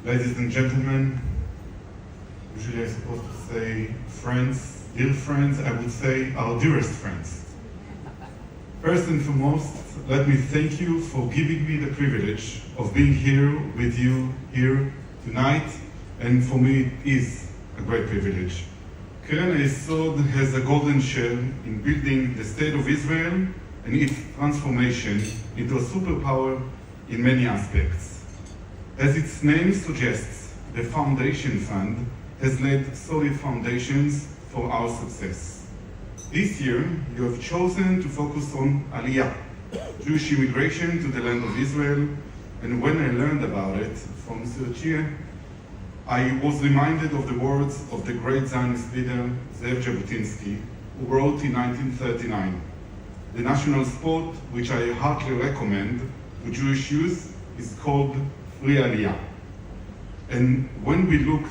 ladies and gentlemen, usually I'm supposed to say friends, dear friends, I would say our dearest friends. First and foremost, let me thank you for giving me the privilege of being here with you here tonight, and for me it is a great privilege. Keren HaYesod has a golden share in building the State of Israel and its transformation into a superpower in many aspects. As its name suggests, the Foundation Fund has laid solid foundations for our success. This year, you have chosen to focus on aliyah, Jewish immigration to the land of Israel, and when I learned about it from Mr. Chia, I was reminded of the words of the great Zionist leader Zev Jabotinsky, who wrote in 1939, "The national sport which I heartily recommend to Jewish youth is called free aliyah." And when we look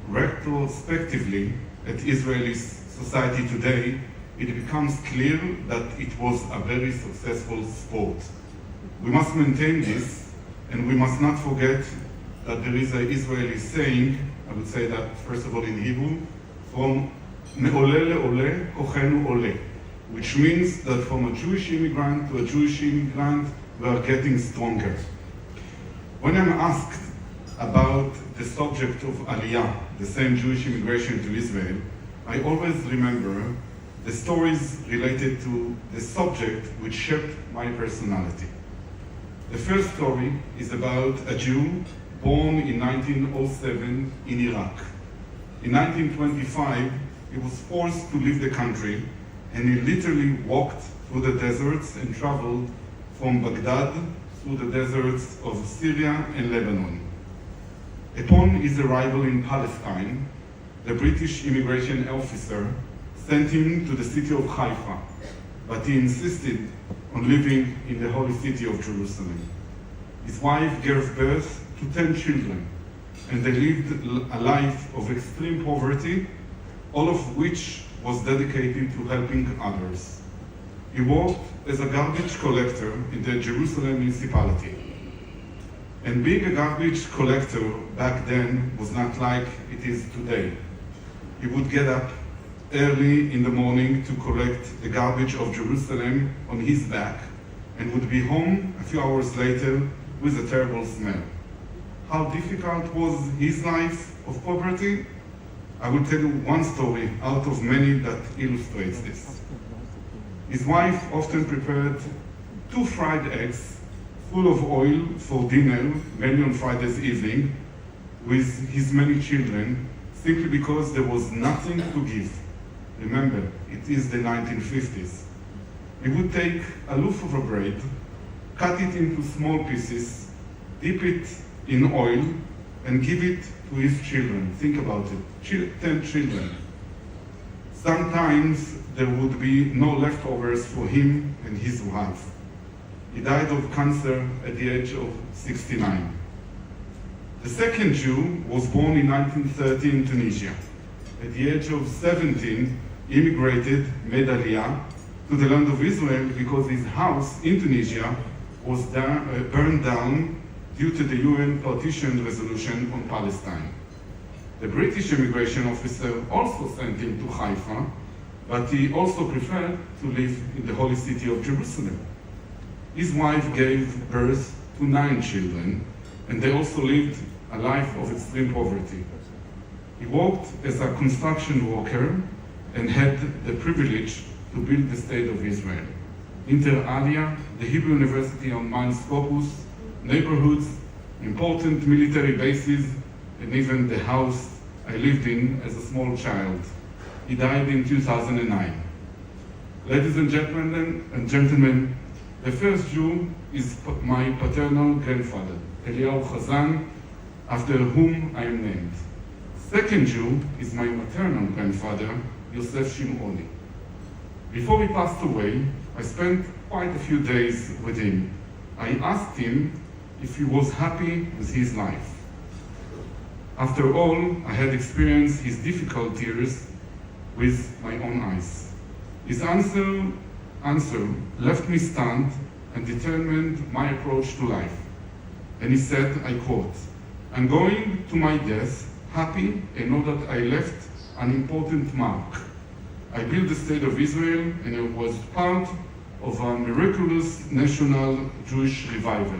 retrospectively at Israeli society today, it becomes clear that it was a very successful sport. We must maintain this, and we must not forget that there is an Israeli saying, I would say that first of all in Hebrew, from me'oleh le'oleh kochenu oleh, which means that from a Jewish immigrant to a Jewish immigrant, we are getting stronger. When I'm asked about the subject of aliyah, the same Jewish immigration to Israel, I always remember the stories related to the subject which shaped my personality. The first story is about a Jew born in 1907 in Iraq. In 1925, he was forced to leave the country, and he literally walked through the deserts and traveled from Baghdad through the deserts of Syria and Lebanon. Upon his arrival in Palestine, the British immigration officer sent him to the city of Haifa, but he insisted on living in the holy city of Jerusalem. His wife gave birth to 10 children, and they lived a life of extreme poverty, all of which was dedicated to helping others. He worked as a garbage collector in the Jerusalem municipality. And being a garbage collector back then was not like it is today. He would get up early in the morning to collect the garbage of Jerusalem on his back, and would be home a few hours later with a terrible smell. How difficult was his life of poverty? I will tell you one story out of many that illustrates this. His wife often prepared 2 fried eggs full of oil for dinner, mainly on Friday's evening, with his many children, simply because there was nothing to give. Remember, it is the 1950s. He would take a loaf of bread, cut it into small pieces, dip it in oil, and give it to his children. Think about it, 10 children. Sometimes there would be no leftovers for him and his wife. He died of cancer at the age of 69. The second Jew was born in 1930 in Tunisia. At the age of 17, he immigrated, made aliyah, to the land of Israel because his house in Tunisia was burned down due to the UN partition resolution on Palestine. The British immigration officer also sent him to Haifa, but he also preferred to live in the holy city of Jerusalem. His wife gave birth to 9 children, and they also lived a life of extreme poverty. He worked as a construction worker and had the privilege to build the state of Israel. Inter Alia, the Hebrew University on Mount Scopus, neighborhoods, important military bases, and even the house I lived in as a small child. He died in 2009. Ladies and gentlemen, the first Jew is my paternal grandfather, Eli Vered Hazan, after whom I am named. Second Jew is my maternal grandfather, Yosef Shimoni. Before he passed away, I spent quite a few days with him. I asked him if he was happy with his life. After all, I had experienced his difficult years with my own eyes. His answer left me stunned and determined my approach to life. And he said, I quote, I'm going to my death happy and know that I left an important mark. I built the state of Israel and I was part of a miraculous national Jewish revival.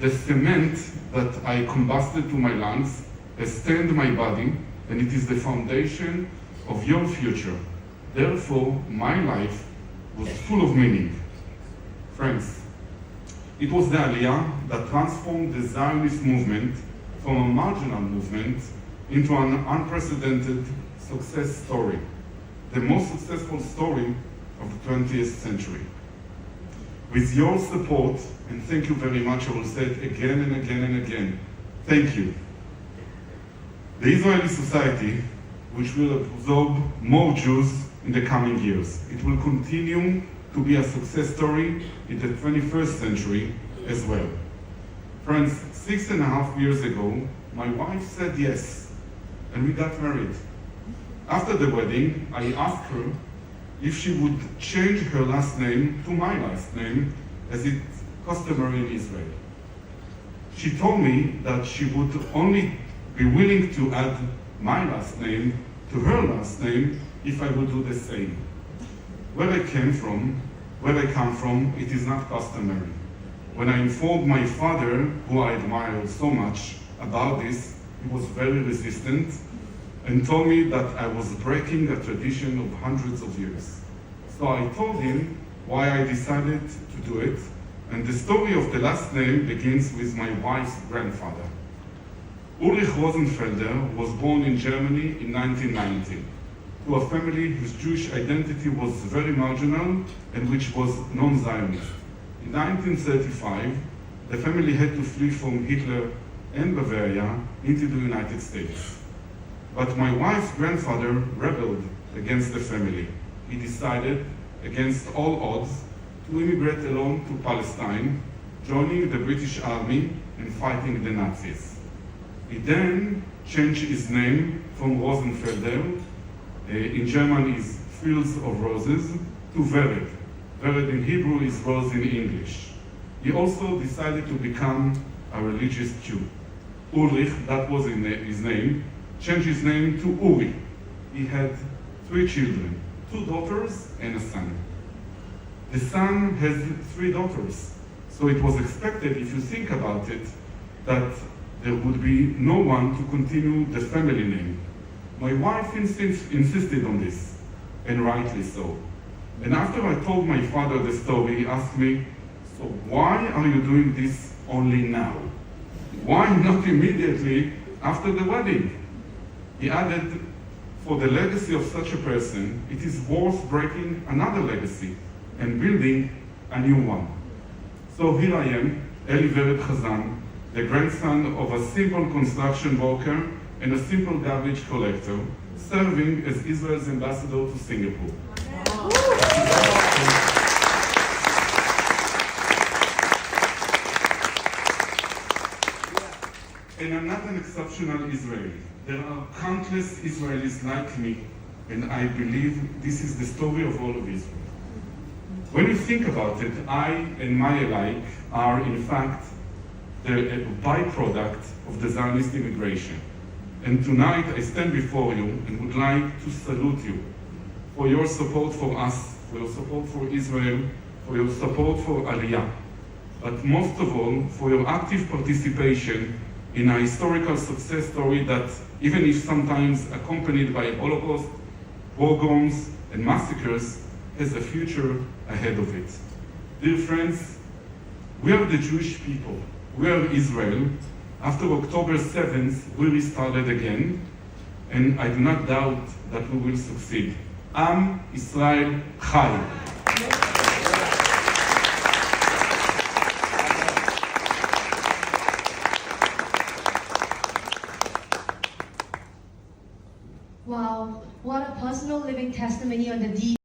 The cement that I combusted to my lungs has stained my body, and it is the foundation of your future. Therefore, my life was full of meaning. Friends, it was the aliyah that transformed the Zionist movement from a marginal movement into an unprecedented success story, the most successful story of the 20th century. With your support, and thank you very much, I will say it again and again and again, thank you. The Israeli society, which will absorb more Jews in the coming years, it will continue to be a success story in the 21st century as well. Friends, 6.5 years ago, my wife said yes, and we got married. After the wedding, I asked her if she would change her last name to my last name, as it's customary in Israel. She told me that she would only be willing to add my last name to her last name if I would do the same. Where I come from, it is not customary. When I informed my father, who I admired so much, about this, he was very resistant and told me that I was breaking a tradition of hundreds of years. So I told him why I decided to do it, and the story of the last name begins with my wife's grandfather. Ulrich Rosenfelder was born in Germany in 1919 to a family whose Jewish identity was very marginal and which was non-Zionist. In 1935, the family had to flee from Hitler and Bavaria into the United States. But my wife's grandfather rebelled against the family. He decided, against all odds, to immigrate alone to Palestine, joining the British Army and fighting the Nazis. He then changed his name from Rosenfelder, in German is Fields of Roses, to Vered. Vered in Hebrew is rose in English. He also decided to become a religious Jew. Ulrich, that was his name, changed his name to Uri. He had 3 children, 2 daughters and a son. The son has 3 daughters, so it was expected, if you think about it, that there would be no one to continue the family name. My wife insisted on this, and rightly so. And after I told my father the story, he asked me, so why are you doing this only now? Why not immediately after the wedding? He added, for the legacy of such a person, it is worth breaking another legacy and building a new one. So here I am, Eli Vered Hazan, the grandson of a simple construction worker and a simple garbage collector, serving as Israel's ambassador to Singapore. And I'm not an exceptional Israeli. There are countless Israelis like me, and I believe this is the story of all of Israel. When you think about it, I and my alike are in fact the byproduct of the Zionist immigration. And tonight I stand before you and would like to salute you for your support for us, for your support for Israel, for your support for aliyah, but most of all for your active participation in a historical success story that, even if sometimes accompanied by Holocaust, pogroms, and massacres, has a future ahead of it. Dear friends, we are the Jewish people. We are Israel. After October 7th, we restarted again, and I do not doubt that we will succeed. Am Israel Chai. Wow, what a personal living testimony on the deed